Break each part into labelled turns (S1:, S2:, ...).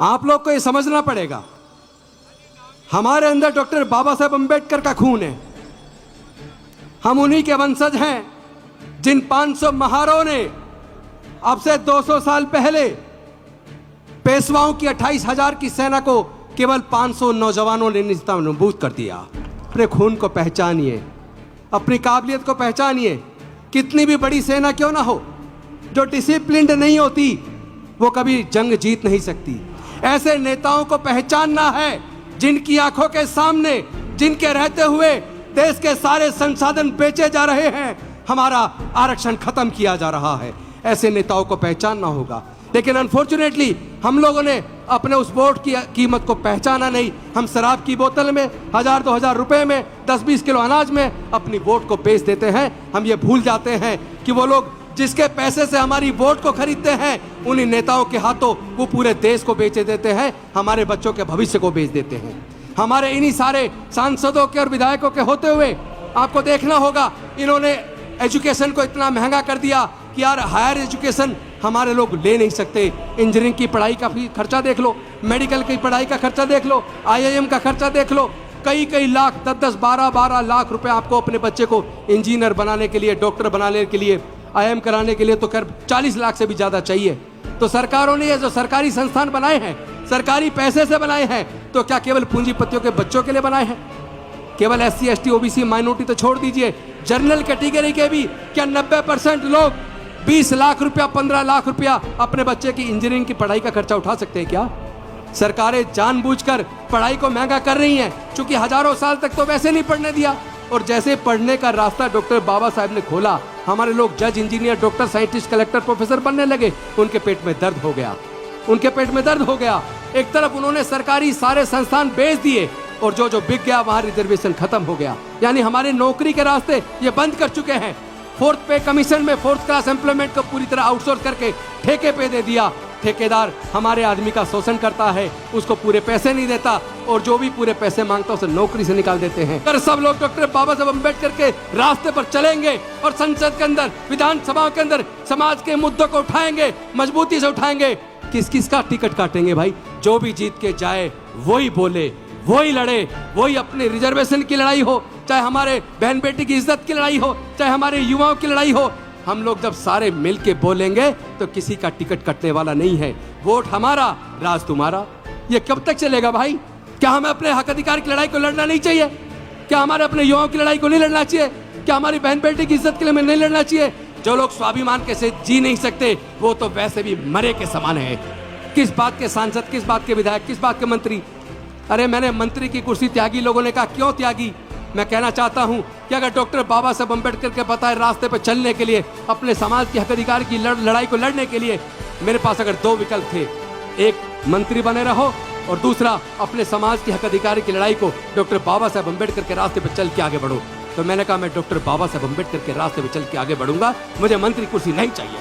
S1: आप लोग को ये समझना पड़ेगा, हमारे अंदर डॉक्टर बाबा साहेब अंबेडकर का खून है। हम उन्हीं के वंशज हैं जिन 500 महारों ने अब से 200 साल पहले पेशवाओं की 28,000 की सेना को केवल 500 नौजवानों ने निस्तानाबूद कर दिया। अपने खून को पहचानिए, अपनी काबिलियत को पहचानिए। कितनी भी बड़ी सेना क्यों ना हो, जो डिसिप्लिन्ड नहीं होती वो कभी जंग जीत नहीं सकती। ऐसे नेताओं को पहचानना है जिनकी आंखों के सामने, जिनके रहते हुए देश के सारे संसाधन बेचे जा रहे हैं, हमारा आरक्षण खत्म किया जा रहा है। ऐसे नेताओं को पहचानना होगा। लेकिन अनफॉर्चुनेटली हम लोगों ने अपने उस वोट की कीमत को पहचाना नहीं। हम शराब की बोतल में 1,000-2,000 रुपए में 10-20 किलो अनाज में अपनी वोट को बेच देते हैं। हम ये भूल जाते हैं कि वो लोग जिसके पैसे से हमारी वोट को खरीदते हैं, उन्हीं नेताओं के हाथों वो पूरे देश को बेचे देते हैं, हमारे बच्चों के भविष्य को बेच देते हैं। हमारे इन्हीं सारे सांसदों के और विधायकों के होते हुए आपको देखना होगा, इन्होंने एजुकेशन को इतना महंगा कर दिया कि यार हायर एजुकेशन हमारे लोग ले नहीं सकते। इंजीनियरिंग की पढ़ाई का खर्चा देख लो, मेडिकल की पढ़ाई का खर्चा देख लो, IIM का खर्चा देख लो। कई लाख, 10-10, 12-12 लाख रुपए आपको अपने बच्चे को इंजीनियर बनाने के लिए, डॉक्टर बनाने के लिए, IIM कराने के लिए तो कर 40 लाख से भी ज़्यादा चाहिए। तो सरकारों ने ये जो सरकारी संस्थान बनाए हैं, सरकारी पैसे से बनाए हैं, तो क्या केवल पूंजीपतियों के बच्चों के लिए बनाए हैं? केवल SC, ST, OBC, माइनॉरिटी तो छोड़ दीजिए, जनरल कैटेगरी के भी क्या 90% लोग 20 लाख रुपया, 15 लाख रुपया अपने बच्चे की इंजीनियरिंग की पढ़ाई का खर्चा उठा सकते हैं क्या? सरकारें जानबूझकर पढ़ाई को महंगा कर रही हैं, क्योंकि हजारों साल तक तो वैसे नहीं पढ़ने दिया। और जैसे पढ़ने का रास्ता डॉक्टर बाबा साहब ने खोला, हमारे लोग जज, engineer, doctor, scientist, collector, professor बनने लगे। उनके पेट में दर्द हो गया, उनके पेट में दर्द हो गया। एक तरफ उन्होंने सरकारी सारे संस्थान बेच दिए और जो बिक गया वहां रिजर्वेशन खत्म हो गया। यानी हमारे नौकरी के रास्ते ये बंद कर चुके हैं। 4th पे कमीशन में 4th क्लास एम्प्लॉयमेंट को पूरी तरह आउटसोर्स करके ठेके पे दे दिया। ठेकेदार हमारे आदमी का शोषण करता है, उसको पूरे पैसे नहीं देता और जो भी पूरे पैसे मांगता है उसे नौकरी से निकाल देते हैं। अगर सब लोग डॉक्टर बाबा साहब अम्बेडकर के रास्ते पर चलेंगे और संसद के अंदर, विधानसभा के अंदर समाज के मुद्दों को उठाएंगे, मजबूती से उठाएंगे, किस किस का टिकट काटेंगे भाई? जो भी जीत के जाए वही बोले, वही लड़े, वही अपने रिजर्वेशन की लड़ाई हो, चाहे हमारे बहन बेटी की इज्जत की लड़ाई हो, चाहे हमारे युवाओं की लड़ाई हो। हम लोग जब सारे मिल के बोलेंगे तो किसी का टिकट कटने वाला नहीं है। वोट हमारा, राज तुम्हारा। ये कब तक चलेगा भाई? क्या हमें अपने हक अधिकार की लड़ाई को लड़ना नहीं चाहिए? क्या हमारे अपने युवाओं की लड़ाई को नहीं लड़ना चाहिए? क्या हमारी बहन बेटी की इज्जत के लिए नहीं लड़ना चाहिए? जो लोग स्वाभिमान के साथ जी नहीं सकते वो तो वैसे भी मरे के समान है। किस बात के सांसद, किस बात के विधायक, किस बात के मंत्री? अरे मैंने मंत्री की कुर्सी त्यागी, लोगों ने कहा क्यों त्यागी? मैं कहना चाहता हूं कि अगर डॉक्टर बाबा साहब अम्बेडकर के बताए रास्ते पर चलने के लिए, अपने समाज के हक अधिकार की लड़ाई को लड़ने के लिए मेरे पास अगर 2 विकल्प थे, एक मंत्री बने रहो और दूसरा अपने समाज के हक अधिकार की लड़ाई को डॉक्टर बाबा साहब अम्बेडकर के रास्ते पर चल के आगे बढ़ो, तो मैंने कहा मैं डॉक्टर बाबा साहब अम्बेडकर के रास्ते पर चल के आगे बढ़ूंगा। मुझे मंत्री कुर्सी नहीं चाहिए।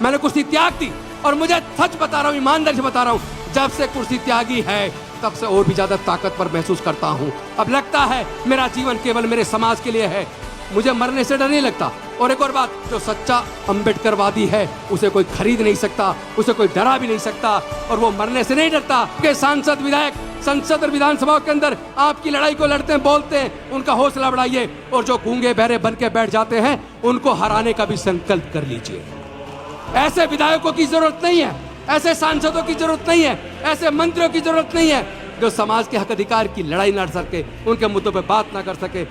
S1: मैंने कुर्सी त्याग दी और मुझे सच बता रहा हूँ, ईमानदारी से बता रहा हूँ, जब से कुर्सी त्यागी है तब से और भी ज्यादा ताकतवर महसूस करता हूं। अब लगता है मेरा जीवन केवल मेरे समाज के लिए है, मुझे मरने से डर नहीं लगता। और एक और बात, जो सच्चा अम्बेडकरवादी है उसे कोई खरीद नहीं सकता, उसे कोई डरा भी नहीं सकता और वो मरने से नहीं डरता। के सांसद, विधायक संसद और विधानसभा के अंदर आपकी लड़ाई को लड़ते हैं, बोलते हैं, उनका हौसला बढ़ाइए और जो गूंगे बहरे बन के बैठ जाते हैं उनको हराने का भी संकल्प कर लीजिए। ऐसे विधायकों की जरूरत नहीं है, ऐसे सांसदों की जरूरत नहीं है, ऐसे मंत्रियों की जरूरत नहीं है जो समाज के हक अधिकार की लड़ाई लड़ सके, उनके मुद्दों पर बात ना कर सके।